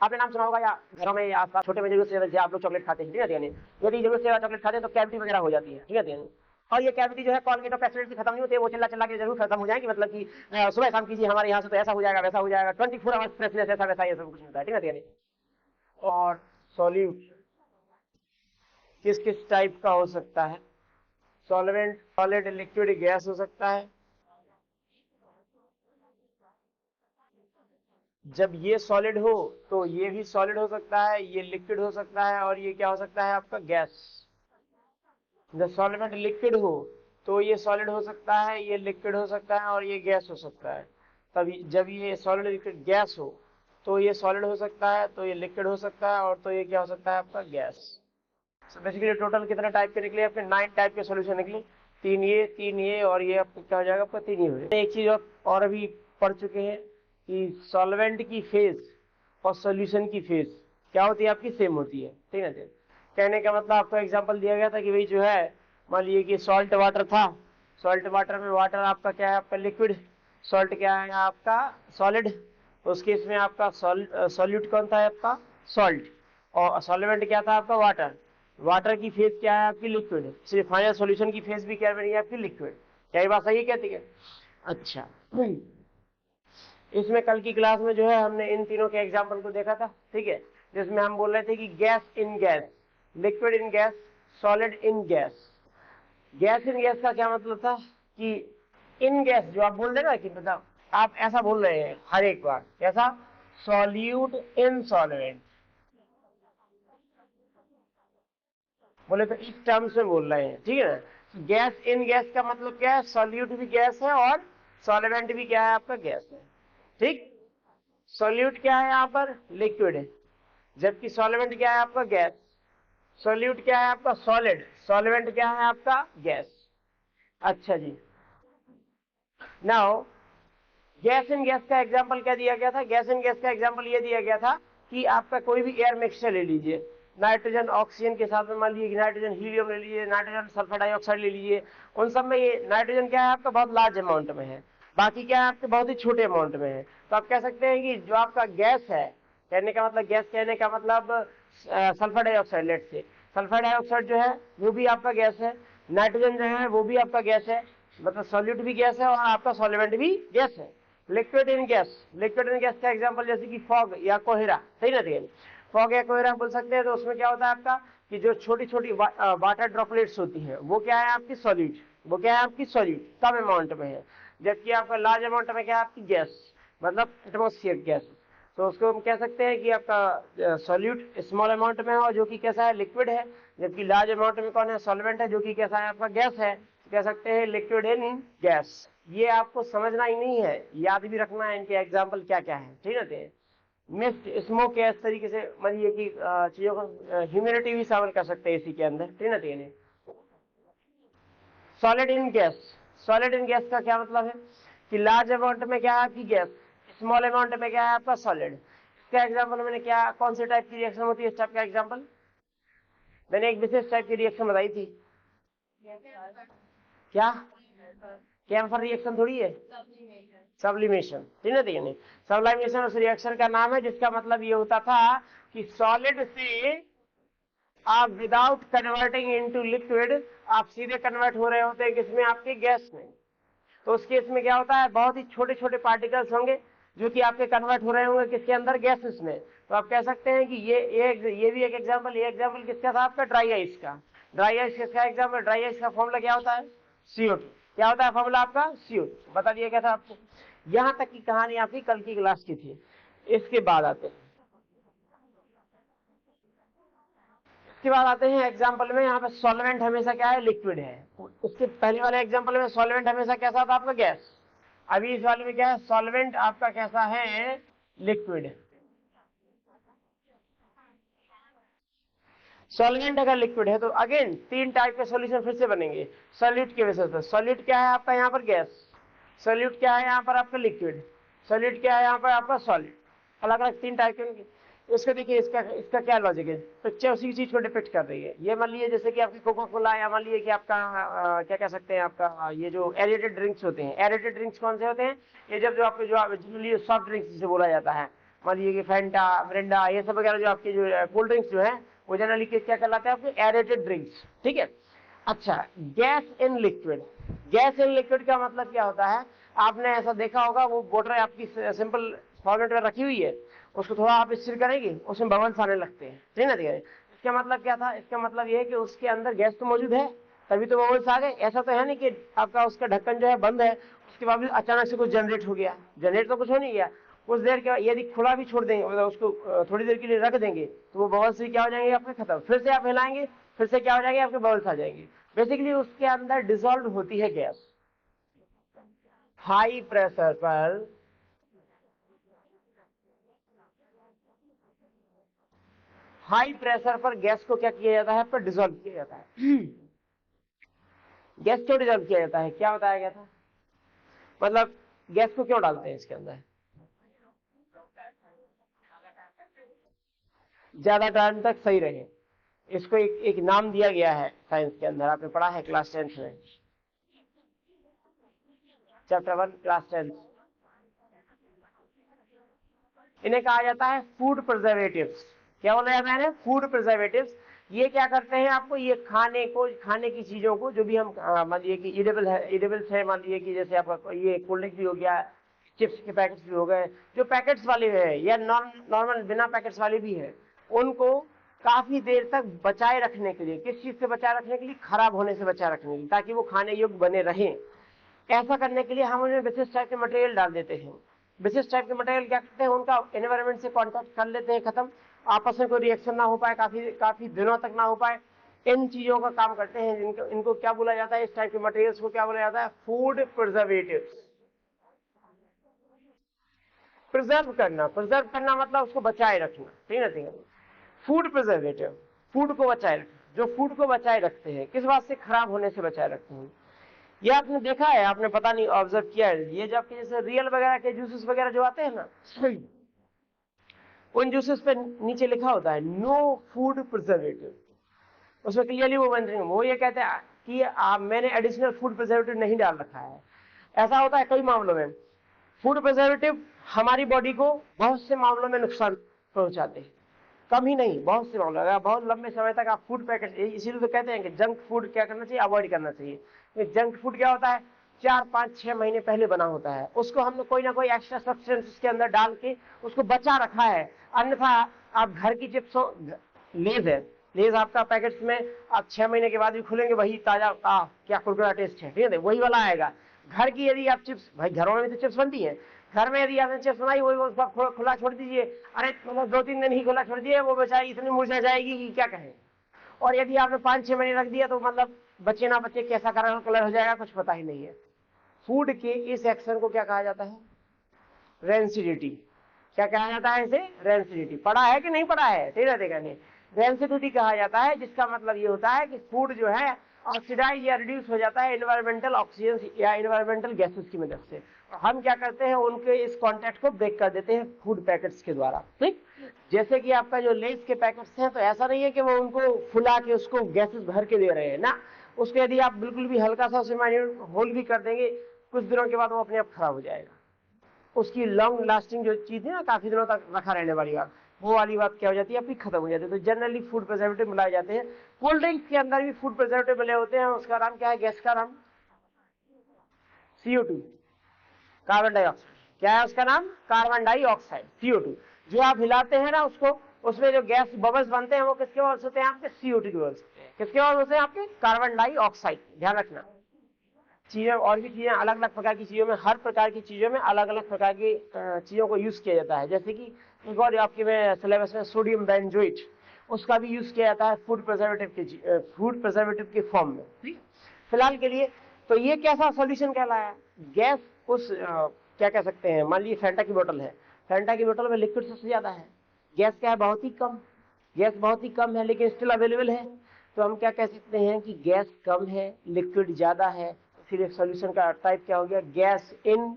आपने नाम सुना होगा या घरों में या आसपास छोटे में जरूरत से ज्यादा आप लोग चॉकलेट खाते हैं, ठीक है यानी यदि जरूरत से ज्यादा चॉकलेट खाते हैं तो कैविटी वगैरह हो जाती है, ठीक है यानी। और ये कैविटी जो है कॉलगेट और पेप्सोडेंट से खत्म नहीं होते, वो चिल्ला चिल्ला के जरूर खत्म हो जाएंगे, मतलब कि सुबह शाम कीजिए हमारे यहाँ से तो ऐसा हो जाएगा वैसा हो जाएगा, 24 आवर्स फ्रेशनेस ऐसा वैसा ये सब कुछ होता है, ठीक है यानी। और सॉल्यूट किस किस टाइप का हो सकता है? सॉल्वेंट, सॉलिड, लिक्विड, गैस हो सकता है। जब ये सॉलिड हो तो ये भी सॉलिड हो सकता है, ये लिक्विड हो सकता है, और ये क्या हो सकता है आपका? गैस। जब सॉल्वेंट लिक्विड हो तो ये सॉलिड हो सकता है, ये लिक्विड हो सकता है, और ये गैस हो सकता है। तभी जब ये सॉलिड लिक्विड गैस हो तो ये सॉलिड हो सकता है, तो ये लिक्विड हो सकता है, और तो ये क्या हो सकता है आपका? गैस। सो बेसिकली टोटल कितने टाइप के निकले आपके? 9 टाइप के सॉल्यूशन निकले, 3 ये और ये आपका क्या हो जाएगा आपका? 3 ये हो जाएगा। एक चीज और अभी पढ़ चुके हैं कि सॉल्वेंट की फेज और सॉल्यूशन की फेज क्या होती है आपकी? सेम होती है, ठीक है। कहने का मतलब आपको एग्जांपल दिया गया था कि भाई जो है मान लीजिए कि सॉल्ट वाटर था, सॉल्ट वाटर में वाटर आपका क्या है? आपका लिक्विड। सॉल्ट क्या है आपका? सॉलिड। उस केस में आपका सॉल्यूट कौन था आपका? सॉल्ट। और सॉल्वेंट क्या था आपका? वाटर। वाटर की फेज क्या है आपकी? लिक्विड। इसलिए फाइनल सॉल्यूशन की फेज भी क्या बनी है आपकी? लिक्विड। क्या ये बात सही है? कहती है। अच्छा, इसमें कल की क्लास में जो है हमने इन तीनों के एग्जाम्पल को देखा था, ठीक है, जिसमें हम बोल रहे थे कि gas in gas, liquid in gas, solid in gas. Gas in gas का क्या मतलब था कि इन गैस जो आप बोल रहे ना कि मतलब आप ऐसा बोल रहे हैं हर एक बार, कैसा? सॉल्यूट इन सॉल्वेंट बोले तो इस टर्म्स में बोल रहे हैं, ठीक है ना। गैस इन गैस का मतलब क्या है? सॉल्यूट भी गैस है और सॉल्वेंट भी क्या है आपका? गैस है, ठीक। सॉल्यूट क्या है यहाँ पर? लिक्विड है, जबकि सॉल्वेंट क्या है आपका? गैस। सॉल्यूट क्या है आपका? सॉलिड। सॉल्वेंट क्या है आपका? गैस। अच्छा जी, नाउ गैस इन गैस का एग्जांपल क्या दिया गया था? गैस इन गैस का एग्जांपल ये दिया गया था कि आपका कोई भी एयर मिक्सचर ले लीजिए, नाइट्रोजन ऑक्सीजन के साथ में मान लीजिए नाइट्रोजन हीलियम ले लीजिए, नाइट्रोजन सल्फर डाइऑक्साइड ले लीजिए। उन सब में ये नाइट्रोजन क्या है आपका? बहुत लार्ज अमाउंट में है, बाकी क्या है आपके? बहुत ही छोटे अमाउंट में है। तो आप कह सकते हैं कि जो आपका गैस है, कहने का मतलब गैस कहने का मतलब सल्फर डाइऑक्साइड, लेट से सल्फर डाइऑक्साइड जो है वो भी आपका गैस है, नाइट्रोजन जो है वो भी आपका गैस है, मतलब सॉल्यूट भी गैस है और आपका सॉल्वेंट भी गैस है। Liquid in gas, liquid in gas का एग्जांपल जैसे कि फॉग या कोहरा, सही ना थे? फॉग या कोहरा बोल सकते हैं। तो उसमें क्या होता है आपका कि जो छोटी छोटी वाटर ड्रॉपलेट्स होती हैं वो क्या है आपकी? सॉल्यूट। वो क्या है आपकी? सॉल्यूट, कम अमाउंट में है। जबकि आपका लार्ज अमाउंट में क्या है आपकी? गैस, मतलब एटमोस्फियर गैस। तो उसको हम कह सकते हैं कि आपका सॉल्यूट स्मॉल अमाउंट में है और जो कि कैसा है? लिक्विड है। जबकि लार्ज अमाउंट में कौन है? सॉल्वेंट है, जो कि कैसा है आपका? गैस है। कह सकते हैं लिक्विड इन गैस। ये आपको समझना ही नहीं है, याद भी रखना है इनके एग्जाम्पल क्या क्या है, ठीक है। मिस्ट, स्मोक के इस तरीके से मानिए कि चीजों को ह्यूमिडिटी भी शामिल कर सकते हैं इसी के अंदर, ठीक है। Solid in gas, solid in gas का क्या मतलब है कि लार्ज अमाउंट में क्या है आपकी? गैस, स्मॉल अमाउंट में क्या है आपका? सॉलिड। इसका एग्जाम्पल मैंने क्या, कौन से टाइप की रिएक्शन होती है इस टाइप का एग्जाम्पल? मैंने एक विशेष टाइप की रिएक्शन बताई थी, क्या? कैम्फर रिएक्शन थोड़ी है, सब्लिमेशन, ठीक है। देखिए सब्लिमेशन उस रिएक्शन का नाम है जिसका मतलब ये होता था कि सॉलिड से आप विदाउट कन्वर्टिंग इनटू लिक्विड आप सीधे कन्वर्ट हो रहे होते हैं किसमें? आपके गैस में। तो उस केस में क्या होता है? बहुत ही छोटे छोटे पार्टिकल्स होंगे जो कि आपके कन्वर्ट हो रहे होंगे किसके अंदर? गैसेस में। तो आप कह सकते हैं कि ये भी एक एग्जांपल, ये एग्जांपल किसका था आपका? ड्राई आइस का। ड्राई आइस किसका एग्जांपल? ड्राई आइस का फॉर्मूला क्या होता है? CO2। क्या होता है फॉर्मूला आपका? CO2। बता दिया गया था आपको। यहां तक की कहानी आपकी कल की क्लास की थी। इसके बाद आते हैं, इसके बाद आते हैं एग्जाम्पल में। यहाँ पे सॉल्वेंट हमेशा क्या है? लिक्विड है। उसके पहले वाले एग्जाम्पल में सॉल्वेंट हमेशा कैसा था आपका? गैस। अभी इस वाले में क्या है? सॉल्वेंट आपका कैसा है? लिक्विड। सॉल्वेंट अगर लिक्विड है तो अगेन 3 टाइप के सॉल्यूशन फिर से बनेंगे सॉल्यूट के बेसिस पर। सॉल्यूट क्या है आपका यहाँ पर? गैस। सॉल्यूट क्या है यहाँ पर आपका? लिक्विड। सॉल्यूट क्या है यहाँ पर आपका? सॉलिड। अलग अलग 3 टाइप के। इसका देखिए, इसका इसका क्या लॉजिक है? पिक्चर उसी चीज को डिपिक्ट कर रही है। ये मान लीजिए जैसे कि आपकी कोका कोला, या मान लीजिए कि आपका क्या कह सकते हैं आपका ये जो एरेटेड ड्रिंक्स होते हैं। एरेटेड ड्रिंक्स कौन से होते हैं? ये जब जो आपके जो सॉफ्ट ड्रिंक्स जिसे बोला जाता है, मान लीजिए कि फैंटा, मिरिंडा, ये सब वगैरह जो आपके जो कोल्ड ड्रिंक्स जो है वो जनरली क्या कहलाते हैं आपके एरेटेड ड्रिंक्स, ठीक है। अच्छा, gas in liquid, gas in liquid का मतलब क्या होता है, आपने ऐसा देखा होगा वो बोतल आपकी सिंपल फॉर्मेट में रखी हुई है, उसको थोड़ा आप स्टिर करेंगे उसमें बबल्स आने लगते हैं, ठीक है ना। इसका मतलब क्या था, इसका मतलब ये है कि उसके अंदर गैस तो मौजूद है तभी तो बबल्स आ गए। ऐसा तो है नहीं कि आपका उसका ढक्कन जो है बंद है, उसके बाद अचानक से कुछ जनरेट हो गया, जनरेट तो कुछ हो नहीं गया। कुछ देर के यदि खुला भी छोड़ देंगे, मतलब उसको थोड़ी देर के लिए रख देंगे तो वो बबल्स भी क्या हो जाएंगे आपके खत्म, फिर से आप हिलाएंगे फिर से क्या हो जाएंगे आपके बबल्स आ जाएंगे। बेसिकली उसके अंदर डिसॉल्व होती है गैस। हाई प्रेशर पर हाई प्रेशर पर गैस को क्या किया जाता है, पर डिसॉल्व किया जाता है। गैस क्यों डिसॉल्व किया जाता है, क्या बताया गया था, मतलब गैस को क्यों डालते हैं इसके अंदर, ज्यादा टाइम तक सही रहे। इसको एक नाम दिया गया है साइंस के अंदर, आपने पढ़ा है क्लास 10th में, चैप्टर 1 क्लास 10। इन्हें कहा जाता है फूड प्रिजर्वेटिव्स। क्या बोला जाता है, फूड प्रिजर्वेटिव्स। ये क्या करते हैं आपको, ये खाने की चीजों को जो भी हम मान लीजिए कि इडेबल्स है, मान लीजिए कि जैसे आपका ये कोल्ड ड्रिंक भी हो गया, चिप्स के पैकेट्स भी हो गए, जो पैकेट्स वाले हैं या नॉर्मल बिना पैकेट्स वाले भी है, उनको काफी देर तक बचाए रखने के लिए, किस चीज से बचाए रखने के लिए, खराब होने से बचाए रखने के लिए, ताकि वो खाने योग्य बने रहें। ऐसा करने के लिए हम उन्हें विशेष टाइप के मटेरियल डाल देते हैं। विशेष टाइप के मटेरियल क्या करते हैं, उनका एनवायरमेंट से कांटेक्ट कर लेते हैं, खत्म, आपस में कोई रिएक्शन ना हो पाए, काफी काफी दिनों तक ना हो पाए, इन चीजों का काम करते हैं। इनको क्या बोला जाता है, इस टाइप के मटेरियल्स को क्या बोला जाता है, फूड प्रिजर्वेटिव्स। प्रिजर्व करना मतलब उसको बचाए रखना, ठीक है ना। फूड प्रिजर्वेटिव, फूड को बचाए रखना, जो फूड को बचाए रखते हैं, किस बात से, खराब होने से बचाए रखते हैं। ये आपने देखा है, आपने पता नहीं ऑब्जर्व किया है, ये जब जैसे रियल वगैरह के जूसेस वगैरह जो आते हैं ना, उन जूसेस पे नीचे लिखा होता है नो फूड प्रिजर्वेटिव। उसमें क्लियरली वो ये कहते हैं कि मैंने एडिशनल फूड प्रिजर्वेटिव नहीं डाल रखा है। ऐसा होता है कई मामलों में, फूड प्रिजर्वेटिव हमारी बॉडी को बहुत से मामलों में नुकसान पहुंचाते हैं, कम ही नहीं, बहुत से मामलों में। बहुत लंबे समय तक आप फूड पैकेट, इसीलिए तो कहते हैं कि जंक फूड क्या करना चाहिए, अवॉइड करना चाहिए। जंक फूड क्या होता है, 4-5-6 महीने पहले बना होता है, उसको हमने कोई ना कोई एक्स्ट्रा सब्सटेंस उसके अंदर डाल के उसको बचा रखा है। अन्यथा आप घर की चिप्स, लेज है, लेज आपका पैकेट्स में आप 6 महीने के बाद भी खुलेंगे, वही ताजा क्या कुरकुरा टेस्ट है, ठीक है, वही वाला आएगा। घर की यदि आप चिप्स, भाई घरों में तो चिप्स बनती है, घर में यदि आपने चिप्स बनाई वही उसका खुला छोड़ दीजिए, अरे मतलब 2-3 दिन ही खुला छोड़ दिए, वो बेचारी इतनी मुरझा जाएगी कि क्या कहें। और यदि आपने 5-6 महीने रख दिया तो मतलब बच्चे ना बच्चे कैसा कलर हो जाएगा कुछ पता ही नहीं है। फूड के इस एक्शन को क्या कहा जाता है, रेंसिडिटी। क्या कहा जाता है इसे, रेंसिडिटी। पढ़ा है कि नहीं पढ़ा है, ठीक है, देखा नहीं। रेंसिडिटी कहा जाता है, जिसका मतलब ये होता है कि फूड जो है ऑक्सीडाइज या रिड्यूस हो जाता है इन्वायरमेंटल ऑक्सीजन या इन्वायरमेंटल गैसेस की मदद से। हम क्या करते हैं, उनके इस कांटेक्ट को ब्रेक कर देते हैं फूड पैकेट्स के द्वारा, ठीक। जैसे कि आपका जो लेस के पैकेट्स हैं, तो ऐसा नहीं है कि वो उनको फुला के उसको गैसेस भर के दे रहे हैं ना, उसको यदि आप बिल्कुल भी हल्का सा उसमें माइन्यूट होल भी कर देंगे, कुछ दिनों के बाद वो अपने आप खराब हो जाएगा। उसकी लॉन्ग लास्टिंग जो चीज है ना, काफी दिनों तक रखा रहने वाली बात, वो वाली बात क्या हो जाती है, आपकी खत्म हो जाती है। तो जनरली फूड प्रिजर्वेटिव मिलाए जाते हैं। कोल्ड ड्रिंक्स के अंदर भी फूड प्रिजर्वेटिव मिले होते हैं, उसका नाम क्या है, गैस का नाम CO2, कार्बन डाइऑक्साइड। क्या है उसका नाम, कार्बन डाइऑक्साइड, CO2। जो आप हिलाते हैं ना उसको, उसमें जो गैस बबल्स बनते हैं वो किसके वजह से होते हैं, आपके CO2 की वजह से। किसके वजह से, आपके कार्बन डाइऑक्साइड। ध्यान रखना, चीजें और भी चीजें, अलग अलग प्रकार की चीजों में, हर प्रकार की चीजों में अलग अलग प्रकार की चीजों को यूज किया जाता है। जैसे कि एक और आपके में सिलेबस में सोडियम बेंजोएट, उसका भी यूज किया जाता है फूड प्रिजर्वेटिव के फॉर्म में। फिलहाल के लिए तो ये कैसा सॉल्यूशन कहलाया, गैस उस क्या कह सकते हैं, मान लीजिए फैंटा की बोतल है, फैंटा की बोतल में लिक्विड सबसे ज्यादा है, गैस क्या है, बहुत ही कम, गैस बहुत ही कम है, लेकिन स्टिल अवेलेबल है। तो हम क्या कह सकते हैं कि गैस कम है, लिक्विड ज्यादा है, फिर एक सॉल्यूशन का टाइप क्या हो गया, गैस इन,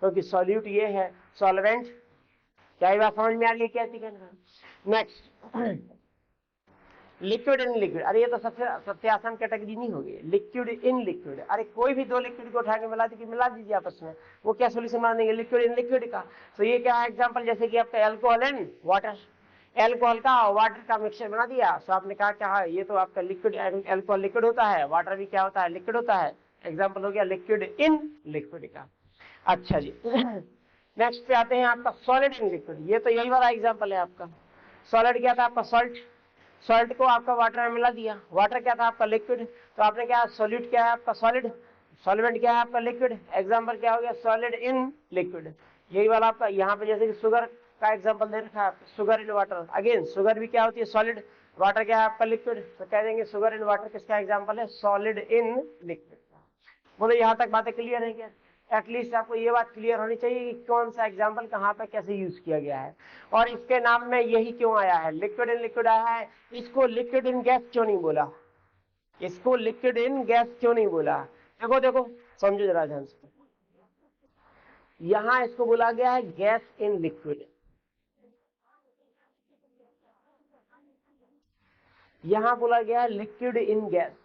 क्योंकि सॉल्यूट ये है, सॉल्वेंट। क्या ये बात समझ में आ रही है, क्या? नेक्स्ट, लिक्विड इन लिक्विड, अरे ये तो सबसे आसान कैटेगरी नहीं होगी, लिक्विड इन लिक्विड। अरे कोई भी दो लिक्विड को उठा के मिला दीजिए आपस में, वो क्या सोल्यूशन बना देंगे, लिक्विड इन लिक्विड का। तो ये क्या है एग्जांपल, जैसे कि आपका अल्कोहल एंड वाटर, अल्कोहल का और वाटर का मिक्सचर बना दिया। तो आपने कहा क्या है, ये तो आपका लिक्विड, अल्कोहल लिक्विड होता है, वाटर भी क्या होता है, लिक्विड होता है। एग्जाम्पल हो गया लिक्विड इन लिक्विड का। अच्छा जी नेक्स्ट पे आते हैं आपका सॉलिड इन लिक्विड। ये तो यही वाला एग्जाम्पल है आपका। सॉलिड क्या था आपका, सॉल्ट, सॉल्ट को आपका वाटर में मिला दिया, वाटर क्या था आपका लिक्विड, तो आपने क्या, सॉल्यूट क्या है आपका सॉलिड, सॉल्वेंट क्या है आपका लिक्विड। एग्जांपल क्या हो गया, सॉलिड इन लिक्विड। यही वाला आपका यहाँ पे जैसे कि शुगर का एग्जांपल दे रखा है, sugar in water. Again sugar भी क्या होती है, सॉलिड, वाटर क्या है आपका लिक्विड, तो कह देंगे शुगर इन वाटर किसका एग्जाम्पल है, सॉलिड इन लिक्विड। बोले यहाँ तक बातें क्लियर है क्या, एटलीस्ट आपको ये बात क्लियर होनी चाहिए कि कौन सा एग्जाम्पल कहाँ पे कैसे यूज किया गया है, और इसके नाम में यही क्यों आया है, लिक्विड इन लिक्विड आया है। इसको लिक्विड इन गैस क्यों नहीं बोला, इसको लिक्विड इन गैस क्यों नहीं बोला, देखो देखो समझो जरा ध्यान से। यहां इसको बोला गया है गैस इन लिक्विड, यहां बोला गया है लिक्विड इन गैस।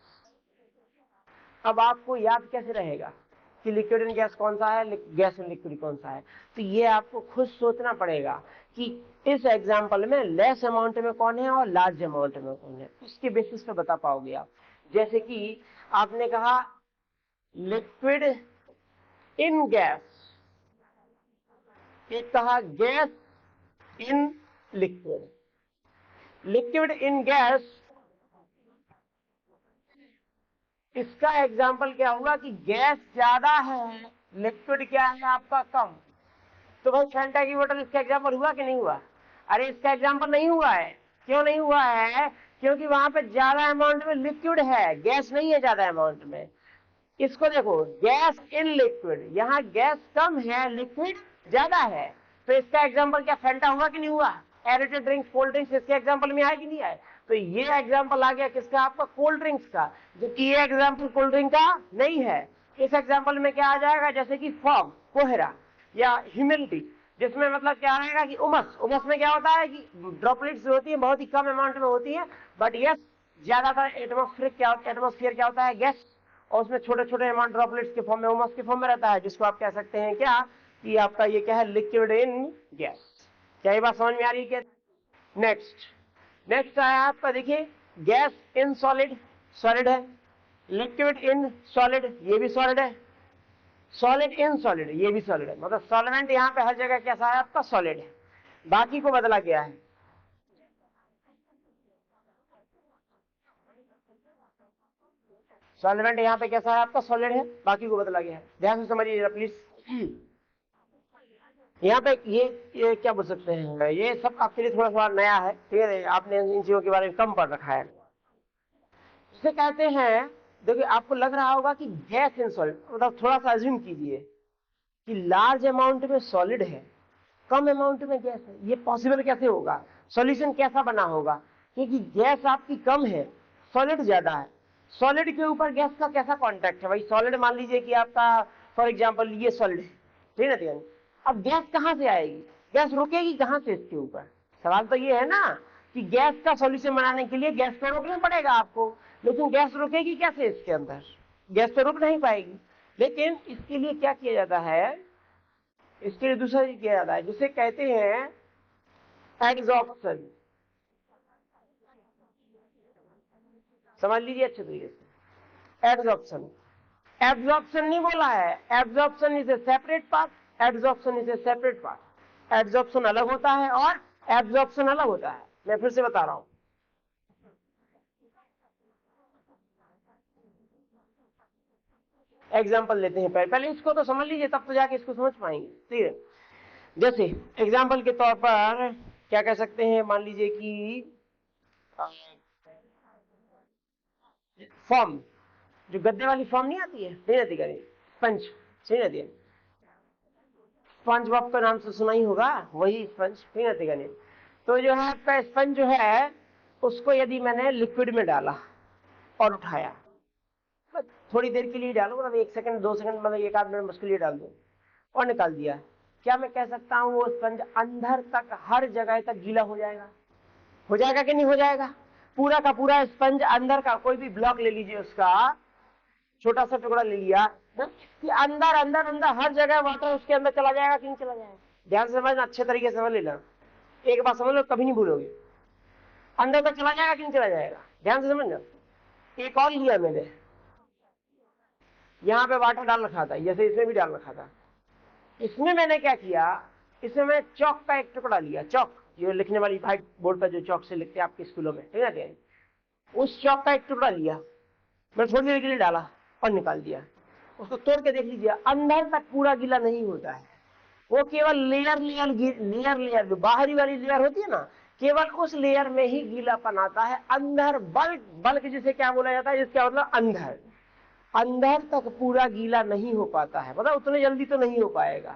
अब आपको याद कैसे रहेगा कि लिक्विड इन गैस कौन सा है, गैस इन लिक्विड कौन सा है, तो ये आपको खुद सोचना पड़ेगा कि इस एग्जाम्पल में लेस अमाउंट में कौन है और लार्ज अमाउंट में कौन है, उसके बेसिस पे बता पाओगे आप। जैसे कि आपने कहा लिक्विड इन गैस, एक कहा gas in liquid. Liquid in gas, इसका एग्जाम्पल क्या हुआ कि गैस ज्यादा है, लिक्विड क्या है आपका कम। तो भाई फैंटा की बोतल इसका एग्जाम्पल हुआ कि नहीं हुआ, अरे इसका एग्जाम्पल नहीं हुआ है। क्यों नहीं हुआ है, क्योंकि वहां पे ज्यादा अमाउंट में लिक्विड है, गैस नहीं है ज्यादा अमाउंट में। इसको देखो गैस इन लिक्विड, यहाँ गैस कम है लिक्विड ज्यादा है, तो इसका एग्जाम्पल क्या फैंटा हुआ कि नहीं हुआ, एरेटेड ड्रिंक, कोल्ड ड्रिंक्स इसके एग्जाम्पल में आए कि नहीं आए। तो ये एग्जाम्पल आ गया किसका, आपका कोल्ड ड्रिंक्स का, जबकि ये एग्जाम्पल कोल्ड ड्रिंक का नहीं है। इस एग्जाम्पल में क्या आ जाएगा, जैसे कि फॉग, कोहरा, या ह्यूमिडिटी, जिसमें मतलब क्या आएगा कि उमस, उमस में क्या होता है कि ड्रॉपलेट्स होती है बहुत ही कम अमाउंट में होती है, बट यस ज्यादातर एटमोस्फियर क्या होता है, गैस, और उसमें छोटे छोटे अमाउंट ड्रॉपलेट्स के फॉर्म में, उमस के फॉर्म में रहता है, जिसको आप कह सकते हैं क्या कि आपका ये क्या है, लिक्विड इन गैस। क्या ये बात समझ में आ रही है। नेक्स्ट आया आपका, देखिए गैस इन सॉलिड, सॉलिड है, लिक्विड इन सॉलिड, ये भी सॉलिड है, सॉलिड इन सॉलिड, ये भी सॉलिड है। मतलब सॉल्वेंट यहाँ पे हर जगह कैसा है आपका, सॉलिड है, बाकी को बदला गया है। सॉल्वेंट यहाँ पे कैसा है आपका, सॉलिड है, बाकी को बदला गया है। ध्यान से समझिए प्लीज। यहाँ पे ये क्या बोल सकते हैं, ये सब आपके लिए थोड़ा थोड़ा नया है, ठीक है, आपने इन चीजों के बारे में कम पढ़ रखा है। इसे कहते हैं, देखिए आपको लग रहा होगा कि गैस इन सॉलिड, मतलब थोड़ा सा अज्यूम कीजिए कि लार्ज अमाउंट में सॉलिड है, कम अमाउंट में गैस है, ये पॉसिबल कैसे होगा, सॉल्यूशन कैसा बना होगा, क्योंकि गैस आपकी कम है, सॉलिड ज्यादा है। सॉलिड के ऊपर गैस का कैसा कॉन्टैक्ट है भाई, सॉलिड मान लीजिए कि आपका फॉर एग्जाम्पल ये सॉलिड है, ठीक है, अब गैस कहां से आएगी, गैस रुकेगी कहां से इसके ऊपर। सवाल तो ये है ना कि गैस का सॉल्यूशन बनाने के लिए गैस को रोकना पड़ेगा आपको, लेकिन गैस रुकेगी कैसे इसके अंदर, गैस तो रुक नहीं पाएगी। लेकिन इसके लिए क्या किया जाता है, इसके लिए दूसरा चीज किया जाता है जिसे कहते हैं एड्सॉर्प्शन। समझ लीजिए अच्छे तरीके से, एड्सॉर्प्शन, एब्जॉर्प्शन नहीं बोला है, absorption is a separate part, adsorption is a separate part. Adsorption अलग होता है और एब्जॉर्प्शन अलग होता है। मैं फिर से बता रहा हूं, एग्जाम्पल लेते हैं, पहले इसको तो समझ लीजिए तब तो जाके इसको समझ पाएंगे, ठीक है। जैसे एग्जाम्पल के तौर पर क्या कह सकते हैं, मान लीजिए कि फॉर्म, जो गद्दे वाली फॉर्म नहीं आती है, नहीं आती करें, स्पंज, नहीं आती है, स्पंज बॉब का नाम से सुना ही होगा, वही स्पंज, नहीं आती करें। तो जो है आपका स्पंज जो है उसको यदि मैंने लिक्विड में डाला और उठाया, थोड़ी देर के लिए डालो, मतलब 1 सेकंड 2 सेकंड, मतलब 1 आध मिनट मुश्किल लिए डाल दो और निकाल दिया, क्या मैं कह सकता हूं वो स्पंज अंदर तक हर जगह तक गीला हो जाएगा, हो जाएगा कि नहीं हो जाएगा। पूरा का पूरा स्पंज अंदर का कोई भी ब्लॉक ले लीजिए, उसका छोटा सा टुकड़ा ले लिया कि अंदर अंदर अंदर हर जगह वाटर उसके अंदर चला जाएगा कि नहीं चला जाएगा। ध्यान से समझना, अच्छे तरीके से समझ लेना, एक बात समझ लो कभी नहीं भूलोगे। अंदर तक चला जाएगा कि नहीं चला जाएगा, ध्यान से समझना। एक और लिया मैंने, यहाँ पे वाटर डाल रखा था, जैसे इसमें भी डाल रखा था। इसमें मैंने क्या किया, इसमें मैं चौक का एक टुकड़ा लिया, चौक जो लिखने वाली व्हाइट बोर्ड पर जो चौक से लिखते हैं आपके स्कूलों में, ठीक है, उस चौक का एक टुकड़ा लिया, मैंने थोड़ी देर के लिए डाला और निकाल दिया। उसको तोड़ के देख लीजिए, अंदर तक पूरा गीला नहीं होता है, वो केवल लेयर लेयर जो बाहरी वाली लेयर होती है ना, केवल उस लेयर में ही गीलापन आता है। अंदर बल्क जिसे क्या बोला जाता है, जिसका मतलब अंदर तक पूरा गीला नहीं हो पाता है, मतलब उतने जल्दी तो नहीं हो पाएगा,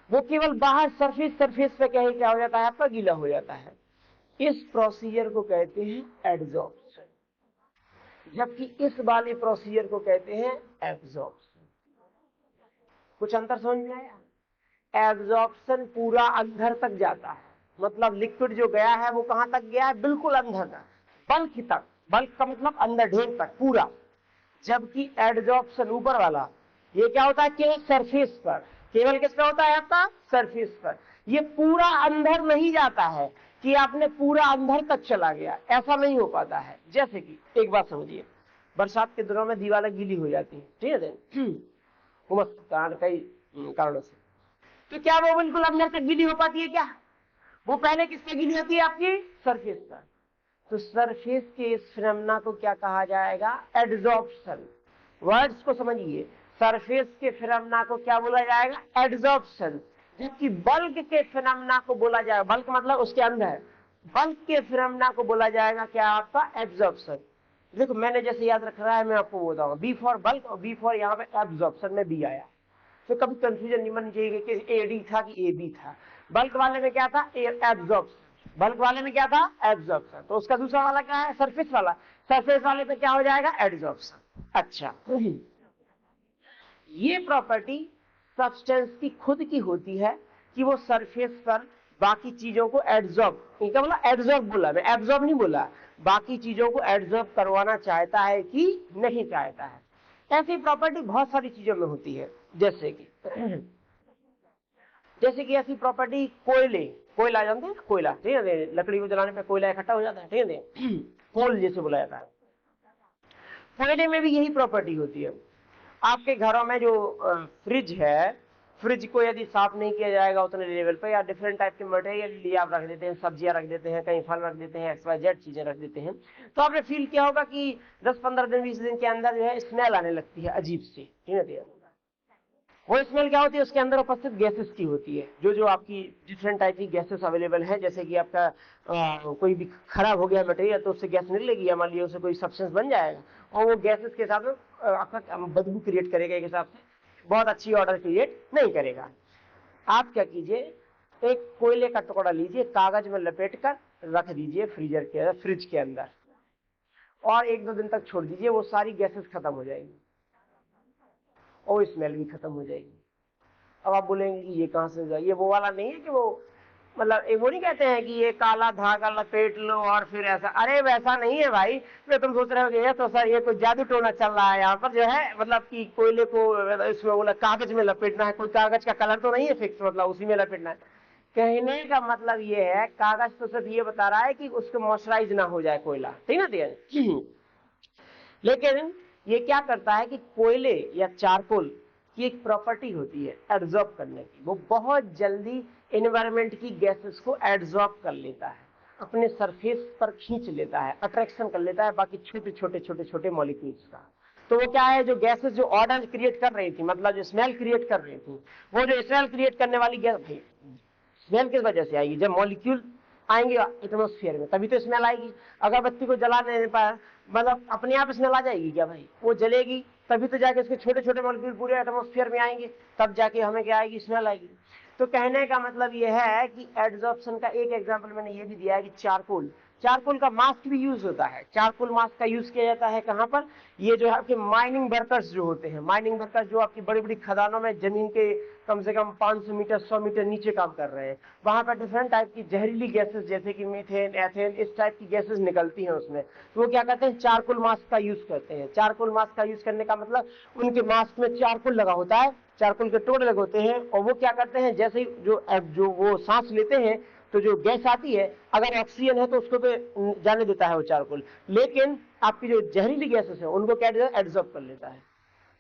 वो केवल बाहर सरफेस पे क्या हो जाता है, आपका गीला हो जाता है। इस प्रोसीजर को कहते हैं एडसॉर्प्शन, जबकि इस वाले प्रोसीजर को कहते हैं एब्जॉर्प्शन। कुछ अंतर समझ में आया? एब्जॉर्प्शन पूरा अंदर तक जाता है, मतलब लिक्विड जो गया है वो कहां तक गया है, बिल्कुल अंदर तक, बल्क तक, बल्क का मतलब अंदर ढेर तक पूरा। जबकि एडसॉर्प्शन ऊपर वाला, ये क्या होता है, केवल सरफेस पर, केवल किस पे होता है आपका, सरफेस पर। ये पूरा अंदर नहीं जाता है कि आपने पूरा अंदर तक चला गया, ऐसा नहीं हो पाता है। जैसे कि एक बात समझिए, बरसात के दिनों में दीवारें गीली हो जाती है, ठीक है, उमस कई कारणों से, तो क्या वो बिल्कुल अंदर तक गीली हो पाती है क्या? वो पहले किससे गीली होती है, आपकी सरफेस पर। तो सरफेस के इस फिनोमेना को क्या कहा जाएगा, एडसॉर्प्शन। वर्ड्स को समझिए, सरफेस के फिनोमेना को क्या बोला जाएगा, एडसॉर्प्शन। जबकि बल्क के फिनोमेना को बोला जाएगा, बल्क मतलब उसके अंदर, बल्क के फिनोमेना को बोला जाएगा क्या, आपका एब्जॉर्प्शन। देखो मैंने जैसे याद रख रहा है, मैं आपको बोलता हूँ, बी फॉर बल्क और बी फॉर यहाँ पे एब्जॉर्प्शन में बी आया, तो कभी कंफ्यूजन नहीं बननी चाहिए कि एडी था कि ए बी था। बल्क वाले में क्या था, एब्जॉर्प्शन, बल्क वाले में क्या था, एब्जॉर्प्शन। तो उसका दूसरा वाला क्या है, सरफेस वाला, सरफेस वाले पे क्या हो जाएगा, एडसॉर्प्शन। अच्छा, ये प्रॉपर्टी सब्सटेंस की खुद की होती है कि वो सरफेस पर बाकी चीजों को एड्सॉर्ब, इनका मतलब एड्सॉर्ब बोला, मैं एब्सॉर्ब नहीं बोला, बाकी चीजों को एड्सॉर्ब करवाना चाहता है कि नहीं चाहता है। ऐसी प्रॉपर्टी बहुत सारी चीजों में होती है, जैसे कि ऐसी प्रॉपर्टी कोयला जानते हैं, कोयला, ठीक है, लकड़ी को जलाने पे कोयला इकट्ठा हो जाता है, ठीक है, कोल जैसे बोला जाता है। कोयले में भी यही प्रॉपर्टी होती है। आपके घरों में जो फ्रिज है, फ्रिज को यदि साफ नहीं किया जाएगा उतने लेवल पे, या डिफरेंट टाइप के मटेरियल लिए आप रख देते हैं, सब्जियां रख देते हैं, कहीं फल रख देते हैं, XYZ चीजें रख देते हैं, तो आपने फील किया होगा कि 10-15 दिन 20 दिन के अंदर जो है स्मेल आने लगती है अजीब सी, ठीक है। वो स्मेल क्या होती है, उसके अंदर उपस्थित गैसेस की होती है, जो आपकी डिफरेंट टाइप की गैसेस अवेलेबल है। जैसे कि आपका कोई भी खराब हो गया मटेरियल तो उससे गैस निकलेगी, या मान लीजिए उससे कोई सब्सटेंस बन जाएगा, और वो गैसेस के साथ आपका बदबू क्रिएट करेगा, एक हिसाब से बहुत अच्छी ऑर्डर क्रिएट नहीं करेगा। आप क्या कीजिए, एक कोयले का टुकड़ा लीजिए, कागज में लपेट कर रख दीजिए फ्रिज के अंदर, और 1-2 दिन तक छोड़ दीजिए, वो सारी गैसेस खत्म हो जाएगी और स्मेल भी खत्म हो जाएगी। अब आप बोलेंगे कि ये कहां से, ये वो वाला नहीं है कि वो मतलब एक वो नहीं कहते हैं कि ये काला धागा लपेट लो और फिर ऐसा, अरे वैसा नहीं है भाई। मैं तुम सोच रहे हो कि ये तो सर ये कोई जादू टोना चल रहा है यहाँ पर जो है, मतलब कि कोयले को इसमें बोला कागज में लपेटना है, कोई कागज का कलर तो नहीं है फिक्स, मतलब उसी में लपेटना है। कहने का मतलब ये है, कागज तो सिर्फ ये बता रहा है कि उसको मॉइस्चराइज ना हो जाए कोयला, ठीक ना दिया। लेकिन ये क्या करता है कि कोयले या चारकोल की एक प्रॉपर्टी होती है एब्जॉर्ब करने की, वो बहुत जल्दी एनवायरमेंट की गैसेस को एब्जॉर्ब कर लेता है, अपने सरफेस पर खींच लेता है, अट्रैक्शन कर लेता है बाकी छोटे मॉलिक्यूल्स का। तो वो क्या है, जो गैसेस जो ऑर्डर क्रिएट कर रही थी, मतलब जो स्मेल क्रिएट कर रही थी, वो जो स्मेल क्रिएट करने वाली गैस, स्मेल किस वजह से आएगी, जब मॉलिक्यूल आएंगे एटमॉस्फेयर में तभी तो स्मेल आएगी। अगरबत्ती को जलाने पर मतलब अपने आप स्मेल आ जाएगी क्या भाई, वो जलेगी तभी तो जाके उसके छोटे मॉलिक्यूल पूरे एटमॉस्फेयर में आएंगे, तब जाके हमें क्या आएगी, स्मेल आएगी। तो कहने का मतलब ये है कि एड्सॉर्प्शन का एक एग्जांपल मैंने ये भी दिया है कि चारकोल का मास्क भी यूज होता है। चारकोल मास्क का यूज किया जाता है कहाँ पर, ये जो है आपके माइनिंग वर्कर्स जो होते हैं, माइनिंग वर्कर्स जो आपकी बड़ी बड़ी खदानों में जमीन के कम से कम 500 मीटर 100 मीटर नीचे काम कर रहे हैं, वहां पर डिफरेंट टाइप की जहरीली गैसेस जैसे कि मीथेन, एथेन, इस टाइप की गैसेस निकलती हैं उसमें, तो वो क्या करते हैं, चारकोल मास्क का यूज करते हैं। चारकोल मास्क का यूज करने का मतलब उनके मास्क में चारकोल लगा होता है, चारकोल के टुकड़े लगे होते हैं, और वो क्या करते हैं, जैसे ही जो वो सांस लेते हैं तो जो गैस आती है, अगर ऑक्सीजन है तो उसको तो जाने देता है वो चारकोल, लेकिन आपकी जो जहरीली गैसेस है उनको क्या एब्जॉर्ब कर लेता है।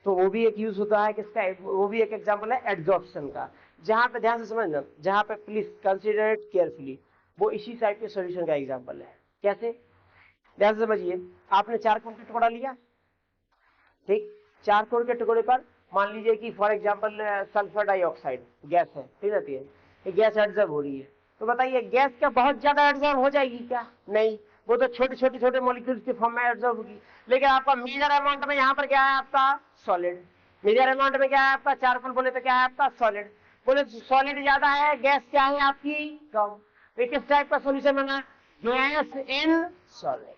तो वो भी एक यूज होता है किसका, वो भी एक एग्जांपल है एब्जॉर्प्शन का। जहां पे ध्यान से समझना, जहां पे प्लीज कंसीडर इट केयरफुली, वो इसी टाइप के सॉल्यूशन का एग्जांपल है। कैसे, ध्यान से समझिए, आपने चारकोल का टुकड़ा लिया, ठीक, चारकोल के टुकड़े पर मान लीजिए कि for example sulphur dioxide gas है, ठीक रहती है, ये गैस एब्जॉर्ब हो रही है, तो बताइए गैस क्या बहुत ज्यादा एब्जॉर्ब हो जाएगी क्या, नहीं, वो तो छोटे मॉलिक्यूल्स के फॉर्म में एब्जॉर्ब होगी, लेकिन आपका मेजर अमाउंट में यहाँ पर क्या है आपका सॉलिड, मेजर अमाउंट में क्या है आपका चारकोल, बोले तो क्या है आपका सॉलिड, बोले सॉलिड ज्यादा है, गैस क्या है आपकी कम, तो किस टाइप का सोल्यूशन बना, गैस इन सॉलिड।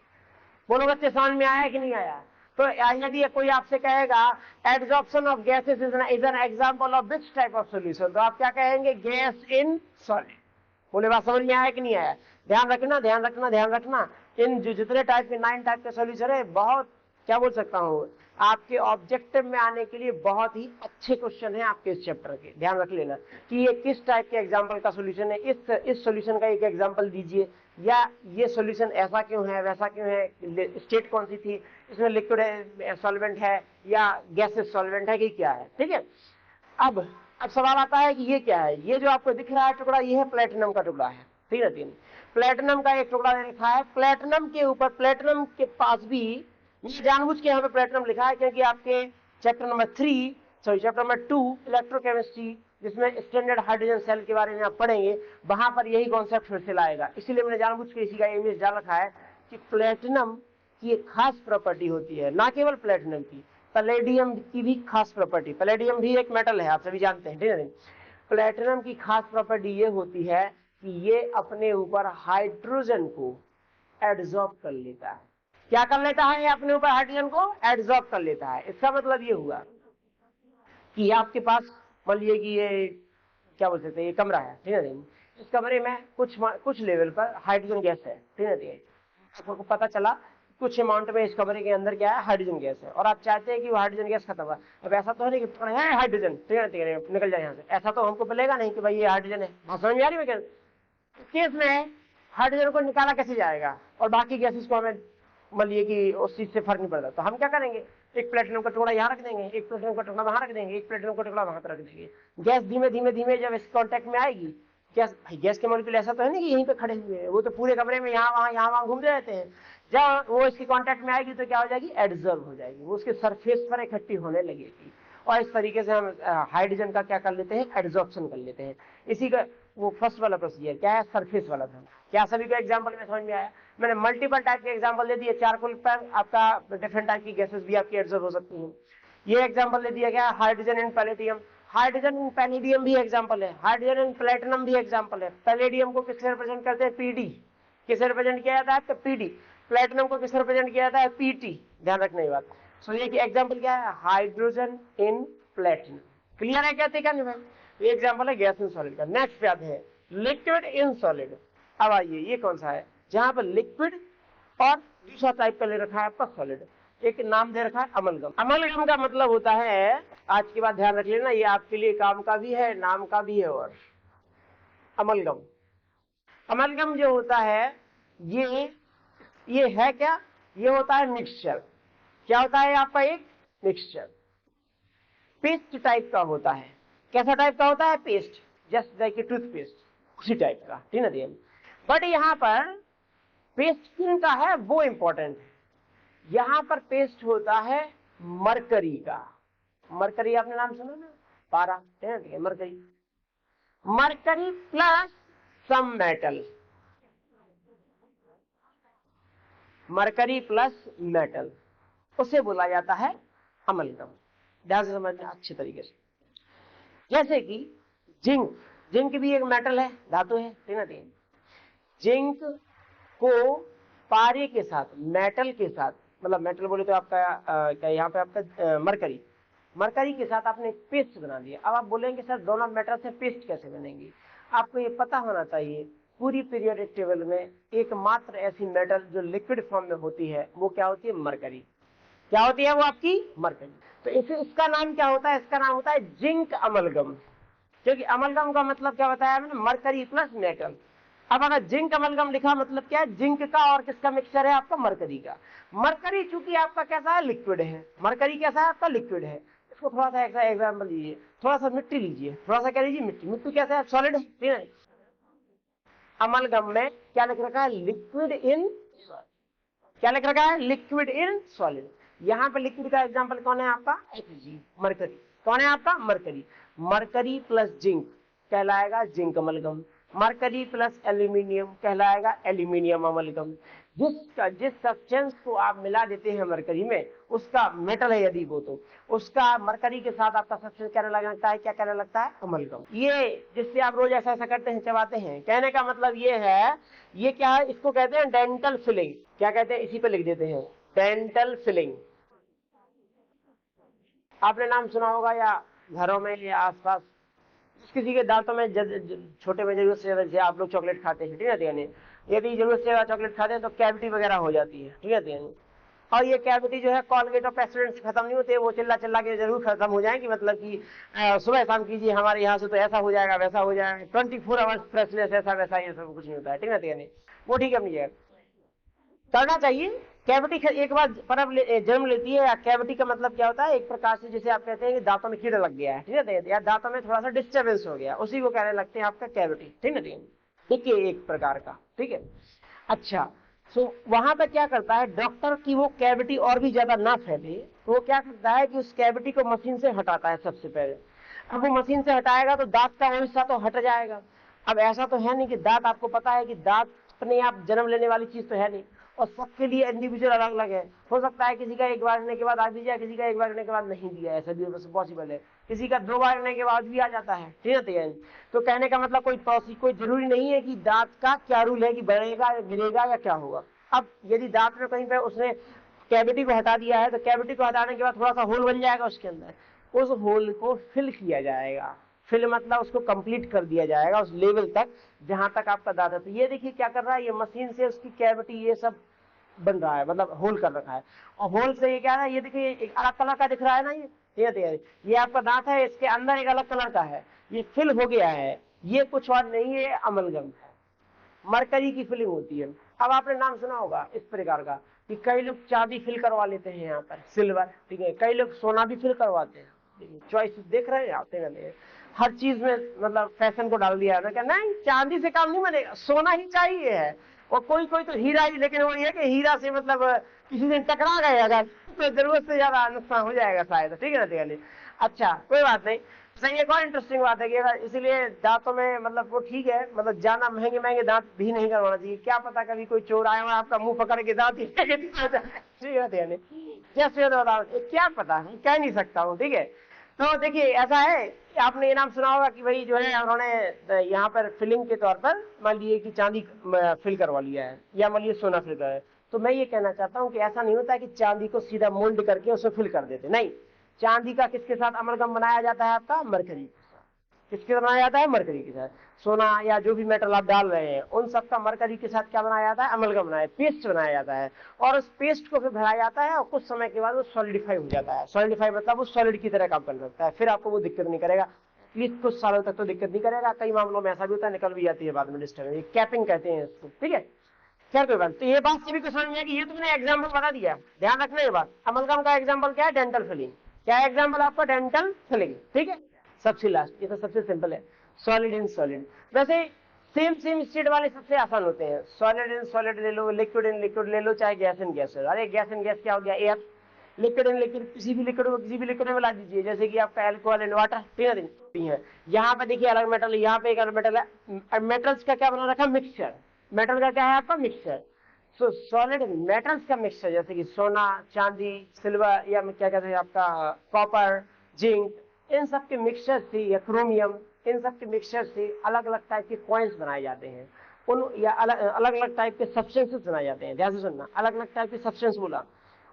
बोलो बच्चे समझ में आया कि नहीं आया। तो यदि कोई आपसे कहेगा absorption of gases is an example of which type of solution, तो आप क्या कहेंगे, गैस इन सॉलिड। बोले बात समझ में आया कि नहीं आया। ध्यान रखना ध्यान रखना ध्यान रखना, इन जो जितने टाइप के 9 टाइप के सॉल्यूशन है, बहुत क्या बोल सकता हूँ, आपके ऑब्जेक्टिव में आने के लिए बहुत ही अच्छे क्वेश्चन है आपके इस चैप्टर के। ध्यान रख लेना कि ये किस टाइप के एग्जाम्पल का सोल्यूशन है, इस सोल्यूशन का एक एग्जाम्पल दीजिए, या ये सोल्यूशन ऐसा क्यों है, वैसा क्यों है, स्टेट कौन सी थी, इसमें लिक्विड सॉल्वेंट है या गैसेस सॉल्वेंट है कि क्या है, ठीक है। अब सवाल आता है कि ये क्या है, ये जो आपको दिख रहा है टुकड़ा, ये है प्लेटिनम का टुकड़ा है, ठीक है, प्लेटिनम का एक टुकड़ा लिखा है, प्लेटिनम के ऊपर, प्लेटिनम के पास भी, ये जानबूझ के यहाँ पे प्लेटिनम लिखा है क्योंकि आपके chapter number 3 sorry chapter number 2 electrochemistry, जिसमें स्टैंडर्ड हाइड्रोजन सेल के बारे में आप पढ़ेंगे, वहां पर यही कॉन्सेप्ट फिर से लाएगा, इसीलिए मैंने जानबूझ के इसी का इमेज डाल रखा है कि प्लेटिनम की एक खास प्रॉपर्टी होती है, ना केवल प्लेटिनम की, पैलेडियम की भी खास प्रॉपर्टी, पैलेडियम भी एक मेटल है आप सभी जानते हैं, ठीक है। प्लेटिनम की खास प्रॉपर्टी ये होती है कि ये अपने ऊपर हाइड्रोजन को एब्जॉर्ब कर लेता है। क्या कर लेता है, ये अपने ऊपर हाइड्रोजन को एब्जॉर्ब कर लेता है। इसका मतलब ये हुआ कि आपके पास मान लीजिए कि ये क्या बोल सकते हैं, ये कमरा है, ठीक है, इस कमरे में कुछ लेवल पर हाइड्रोजन गैस है, ठीक है, आपको पता चला कुछ अमाउंट में इस कमरे के अंदर क्या है, हाइड्रोजन गैस है, और आप चाहते हैं कि वो हाइड्रोजन गैस खत्म हो। अब ऐसा तो नहीं कि है हाइड्रोजन, ठीक है, निकल जाए यहाँ से, ऐसा तो हमको मिलेगा नहीं कि भाई ये हाइड्रोजन है, बात समझ में आ रही है। केस में हाइड्रोजन को निकाला कैसे जाएगा, और बाकी गैसेस को हमें मान लीजिए कि उस चीज से फर्क नहीं पड़ता, तो हम क्या करेंगे, एक प्लेटिनम का टुकड़ा यहाँ रख देंगे, एक प्लेटिनम का टुकड़ा वहां रख देंगे, एक प्लेटिनम का टुकड़ा वहां पर रख देंगे। गैस धीमे धीमे धीमे जब इस कांटेक्ट में आएगी, गैस भाई गैस के मॉलिक्यूल ऐसा तो है नहीं कि यहीं पे खड़े हुए हैं, वो तो पूरे कमरे में यहाँ वहां घूमते रहते हैं। जब वो इसके कांटेक्ट में आएगी तो क्या हो जाएगी, एब्जॉर्ब हो जाएगी, वो उसके सरफेस पर इकट्ठी होने लगेगी, और इस तरीके से हम हाइड्रोजन का क्या कर लेते हैं, एब्जॉर्प्शन कर लेते हैं। इसी का वो फर्स्ट वाला प्रोसीजर क्या है, सरफेस वाला था। क्या सभी को एग्जांपल में समझ में आया। मैंने मल्टीपल टाइप के एग्जांपल दे दिए, चारकोल पर आपका डिफरेंट टाइप की गैसेस भी आपकी एब्जॉर्ब हो सकती हैं। ये एग्जांपल दे दिया गया hydrogen and palladium, hydrogen and palladium भी एग्जांपल है, हाइड्रोजन एंड प्लेटिनम भी एग्जांपल है। पैलेडियम को किससे रिप्रेजेंट करते हैं, पीडी, किससे रिप्रेजेंट किया जाता है आपका पीडी। प्लेटिनम को किससे रिप्रेजेंट किया जाता है, पीटी, ध्यान रखने की बात। सो ये एग्जांपल क्या है, हाइड्रोजन इन प्लेटिनम, क्लियर है क्या, ठीक है भाई, ये एग्जांपल है गैस इन सॉलिड का। नेक्स्ट याद है लिक्विड इन सॉलिड। अब आइए ये कौन सा है, जहां पर लिक्विड और दूसरा टाइप का ले रखा है आपका सॉलिड, एक नाम दे रखा है अमलगम। अमलगम का मतलब होता है, आज की बात ध्यान रख लेना, ये आपके लिए काम का भी है, नाम का भी है। और अमलगम, अमलगम जो होता है ये है क्या, ये होता है मिक्सचर। क्या होता है आपका, एक मिक्सचर, पेस्ट टाइप का होता है। कैसा टाइप का होता है, paste, just like a toothpaste, उसी टाइप का, ठीक है। बट यहाँ पर पेस्ट किन का है वो इंपॉर्टेंट है, यहां पर पेस्ट होता है मरकरी का। मरकरी आपने नाम सुना ना, पारा, ठीक है, mercury, mercury plus some metal, mercury plus metal, उसे बोला जाता है अमलगम। ध्यान से समझना अच्छे तरीके से। जैसे कि जिंक, जिंक भी एक मेटल है, धातु है, ठीक है। जिंक को पारे के साथ, मेटल के साथ, मतलब मेटल बोले तो आपका क्या यहाँ पे आपका मरकरी, मरकरी के साथ आपने पेस्ट बना दिया। अब आप बोलेंगे सर दोनों मेटल से पेस्ट कैसे बनेंगी? आपको ये पता होना चाहिए पूरी पीरियोडिक टेबल में एकमात्र ऐसी मेटल जो लिक्विड फॉर्म में होती है वो क्या होती है? मरकरी। क्या होती है वो? आपकी मरकरी। तो इसे, इसका नाम क्या होता है? इसका नाम होता है जिंक अमलगम, क्योंकि अमलगम का मतलब क्या बताया मैंने? Mercury plus metal. अब अगर जिंक अमलगम लिखा मतलब क्या है? जिंक का और किसका मिक्सचर है? आपका मरकरी का। मरकरी चूंकि आपका कैसा है? लिक्विड है। मरकरी कैसा है? आपका लिक्विड है। इसको थोड़ा सा ऐसा एग्जाम्पल लीजिए, थोड़ा सा मिट्टी लीजिए, थोड़ा सा क्या लीजिए? मिट्टी। मिट्टी कैसा है? सॉलिड है, ठीक है। अमलगम में क्या लिख रखा है? लिक्विड इन, क्या लिख रखा है? Liquid in solid. यहाँ पे लिक्विड का एग्जांपल कौन है? आपका Hg, मरकरी। कौन है आपका? मरकरी। मरकरी प्लस जिंक कहलाएगा zinc amalgam. Mercury plus aluminium कहलाएगा एल्यूमिनियम अमलगम। जिस सब्सटेंस को आप मिला देते हैं मरकरी में, उसका मेटल है यदि वो, तो उसका मरकरी के साथ आपका सब्सटेंस कहने लगता है, क्या कहने लगता है? अमलगम। ये जिससे आप रोज ऐसा ऐसा करते हैं, चबाते हैं, कहने का मतलब ये है, ये क्या है? इसको कहते हैं डेंटल फिलिंग। क्या कहते हैं? इसी पे लिख देते हैं, डेंटल फिलिंग। आपने नाम सुना होगा या घरों में या आसपास किसी के दांतों में छोटे में जरूरत से ज्यादा, जैसे आप लोग चॉकलेट खाते हैं, ठीक है, यानी यदि जरूरत से ज्यादा चॉकलेट खाते हैं तो कैविटी वगैरह हो जाती है, ठीक है, यानी। और ये कैविटी जो है कॉलगेट और पेस्टोडेंट से खत्म नहीं होते, वो चिल्ला चिल्ला के जरूर खत्म हो जाएंगी, मतलब कि सुबह शाम कीजिए हमारे यहाँ से तो ऐसा हो जाएगा वैसा हो जाएगा, 24 आवर्स फ्रेशनेस, ऐसा वैसा, ये सब कुछ नहीं होता है, ठीक है, यानी वो ठीक है अपनी जगह करना चाहिए। कैविटी एक बार परब जन्म लेती है। या कैविटी का मतलब क्या होता है? एक प्रकार से जैसे आप कहते हैं कि दांतों में कीड़ा लग गया है, ठीक है, या दांतों में थोड़ा सा डिस्टर्बेंस हो गया, उसी को कहने लगते हैं आपका कैविटी, ठीक है, देखिए एक प्रकार का, ठीक है। अच्छा, सो वहां पर क्या करता है डॉक्टर की वो कैविटी और भी ज्यादा ना फैले, तो वो क्या करता है कि उस कैविटी को मशीन से हटाता है सबसे पहले। अब वो मशीन से हटाएगा तो दांत का वो हिस्सा तो हट जाएगा। अब ऐसा तो है नहीं कि दांत, आपको पता है कि दांत अपने आप जन्म लेने वाली चीज तो है नहीं, और सबके लिए इंडिविजुअल अलग अलग है। हो सकता है किसी का एक बार रहने के बाद आ भी जाए, किसी का एक बार रहने के बाद नहीं दिया, ऐसा भी पॉसिबल है। किसी का 2 बार रहने के बाद भी आ जाता है, ठीक है। तो कहने का मतलब कोई जरूरी नहीं है कि दांत का क्या रूल है कि बढ़ेगा या गिरेगा या क्या होगा। अब यदि दांत में कहीं पे उसने कैविटी को हटा दिया है, तो कैविटी को हटाने के बाद थोड़ा सा होल बन जाएगा उसके अंदर, उस होल को फिल किया जाएगा। फिल मतलब उसको कंप्लीट कर दिया जाएगा उस लेवल तक जहां तक आपका दांत है। तो ये देखिए क्या कर रहा है, ये मशीन से उसकी कैविटी ये सब बन रहा है, मतलब होल कर रखा है। और होल से ये क्या है, ये देखिए एक अलग कलर का दिख रहा है ना, ये आपका दांत है, इसके अंदर एक अलग कलर का है, ये फिल हो गया है। ये कुछ और नहीं है, अमलगम है, मरकरी की फिलिंग होती है। अब आपने नाम सुना होगा इस प्रकार का कि कई लोग चांदी फिल करवा लेते हैं यहाँ पर, सिल्वर, ठीक है, कई लोग सोना भी फिल करवाते हैं। चॉइस देख रहे हैं, आते रहते हर चीज में, मतलब फैशन को डाल दिया है ना, नहीं चांदी से काम नहीं बनेगा, सोना ही चाहिए है। और कोई कोई तो हीरा ही, लेकिन वो ये कि हीरा से मतलब किसी दिन टकरा गए अगर तो जरूरत से ज्यादा नुकसान हो जाएगा शायद, ठीक है ना। अच्छा कोई बात नहीं, सही। एक और इंटरेस्टिंग बात है कि अगर इसीलिए दांतों में मतलब वो ठीक है, मतलब ज्यादा महंगे महंगे दांत भी नहीं करवाना चाहिए। क्या पता कभी कोई चोर आया हो आपका मुंह पकड़ के दांत ठीक है, जैसे क्या पता, कह नहीं सकता हूँ, ठीक है। तो देखिए ऐसा है, आपने ये नाम सुना होगा कि भाई जो है उन्होंने यहाँ पर फिलिंग के तौर पर मान लिए कि चांदी फिल करवा लिया है, या मान लिए सोना फिल करा है। तो मैं ये कहना चाहता हूँ कि ऐसा नहीं होता है कि चांदी को सीधा मोल्ड करके उसमें फिल कर देते, नहीं। चांदी का किसके साथ अमलगम बनाया जाता है? आपका मरकरी। किसके साथ बनाया जाता है? मरकरी के साथ। सोना या जो भी मेटल आप डाल रहे हैं उन सबका मरकरी के साथ क्या बनाया जाता है? अमलगम बनाया, पेस्ट बनाया जाता है। और उस पेस्ट को फिर भराया जाता है और कुछ समय के बाद वो सॉलिडिफाई हो जाता है। सॉलिडिफाई मतलब वो सॉलिड की तरह काम करने लगता है, फिर आपको वो दिक्कत नहीं करेगा, कुछ सालों तक तो दिक्कत नहीं करेगा। कई मामलों में ऐसा भी होता है निकल भी जाती है बाद में डिस्टर्ब, कैपिंग कहते हैं इसको, ठीक है। खैर कोई बात। तो ये बात सभी को समझ में आएगी, ये तो मैंने एग्जाम्पल बता दिया, ध्यान रखना ये बात। अमलगम का एग्जाम्पल क्या है? Dental filling. क्या एग्जाम्पल आपका? डेंटल फिलिंग, ठीक है। सबसे लास्ट, ये तो सबसे सिंपल है, सॉलिड इन सॉलिड। वैसे सेम स्टेट वाले सबसे आसान होते हैं, सॉलिड इन सॉलिड ले लो, लिक्विड इन लिक्विड ले लो, चाहे गैस इन गैस। अरे गैस इन गैस क्या हो गया? एयर। लिक्विड इन लिक्विड, किसी भी लिक्विड को किसी भी लिक्विड में मिला दीजिए, जैसे कि आपका अल्कोहल एंड वाटर, ठीक है। यहाँ पे देखिए अलग मेटल, यहाँ पे एक अलग मेटल है। मेटल्स का क्या बना रखा? मिक्सचर। मेटल का क्या है आपका? मिक्सचर। सो सॉलिड मेटल्स का मिक्सचर, जैसे कि सोना, चांदी, सिल्वर, या क्या कहते हैं आपका कॉपर, जिंक, इन सब के मिक्सचर से, या क्रोमियम, इन सब के मिक्सचर से अलग अलग टाइप के कॉइन्स बनाए जाते हैं। उन या अलग अलग टाइप के सब्सटेंसेस बनाए जाते हैं। ध्यान से सुनना, अलग अलग टाइप के सब्सटेंस बोला,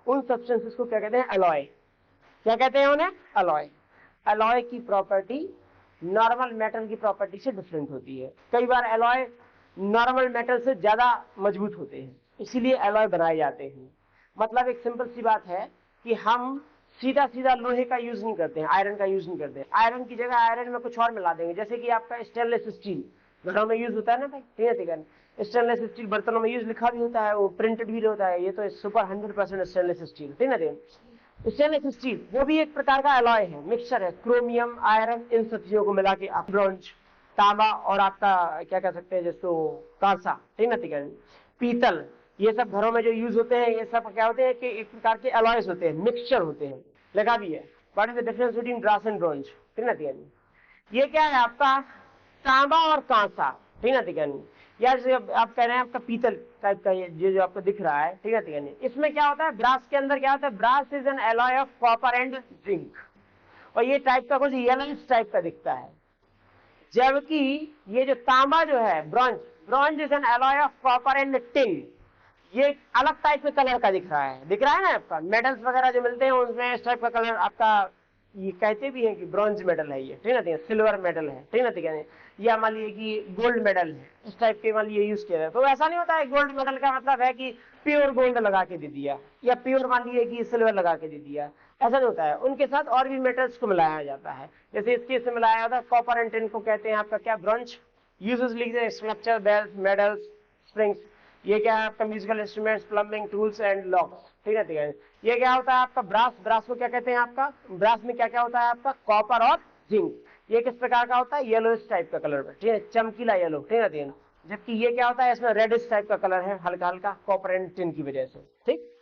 उन सब्सटेंसेस को क्या कहते हैं? अलॉय। क्या कहते हैं उन्हें? अलॉय। अलॉय की प्रॉपर्टी नॉर्मल मेटल की प्रॉपर्टी से डिफरेंट होती है। कई बार अलॉय नॉर्मल मेटल से ज्यादा मजबूत होते हैं, इसीलिए अलॉय बनाए जाते हैं। मतलब एक सिंपल सी बात है कि हम सीधा सीधा लोहे का यूज नहीं करते हैं, आयरन का यूज नहीं करते हैं। आयरन की जगह आयरन में कुछ और मिला देंगे, जैसे कि आपका स्टेनलेस स्टील घरों में यूज होता है ना भाई, ठीक है। स्टेनलेस स्टील बर्तनों में यूज लिखा भी होता है, वो प्रिंटेड भी होता है, ये तो सुपर 100% स्टेनलेस स्टील, ठीक है। स्टेनलेस स्टील वो भी एक प्रकार का अलॉय है, मिक्सचर है, क्रोमियम, आयरन, इन सब चीजों को मिला के आप ब्रॉन्ज, तांबा और आपका क्या कह सकते हैं जिसको कांसा, ठीक है, पीतल, ये सब घरों में जो यूज होते हैं, ये सब क्या होते हैं कि एक प्रकार के अलॉयज होते हैं, मिक्सचर होते हैं। लगा भी है what is the difference between brass and bronze, ठीक है। ये क्या है आपका? तांबा और कांसा, ठीक है। यार आप कह रहे हैं आपका पीतल टाइप का ये जो आपको दिख रहा है, ठीक है। इसमें क्या होता है? ब्रास के अंदर क्या होता है? Brass is an alloy of copper and zinc, और ये टाइप का कुछ येलोइश टाइप का दिखता है। जबकि ये जो तांबा जो है, bronze, bronze is an alloy of copper and tin, ये अलग टाइप के कलर का दिख रहा है ना आपका। मेडल्स वगैरह जो मिलते हैं उसमें इस टाइप का कलर आपका, ये कहते भी हैं कि ब्रॉन्ज मेडल है ये, ठीक है, सिल्वर मेडल है, ठीक है, या मान लीजिए कि गोल्ड मेडल है, इस टाइप के मान लीजिए यूज किया जाता है। तो ऐसा नहीं होता है गोल्ड मेडल का मतलब है कि प्योर गोल्ड लगा के दे दिया, या प्योर मान लीजिए कि सिल्वर लगा के दे दिया, ऐसा नहीं होता है। उनके साथ और भी मेटल्स को मिलाया जाता है, जैसे इस केस में मिलाया जाता है कॉपर एंड टिन को कहते हैं आपका क्या? ब्रॉन्ज। यूजेस लिख दे, स्ट्रक्चर, बेल्स, मेडल्स, स्प्रिंग्स। ये क्या है आपका? Musical instruments, plumbing tools and locks, ठीक है। ये क्या होता है आपका? ब्रास। ब्रास को क्या कहते हैं आपका? ब्रास में क्या क्या होता है आपका? कॉपर और जिंक। ये किस प्रकार का होता है? येलोइश टाइप का कलर में, ठीक है, चमकीला येलो, ठीक है। जबकि ये क्या होता है? इसमें रेडिश टाइप का कलर है, हल्का हल्का, कॉपर एंड टिन की वजह से, ठीक।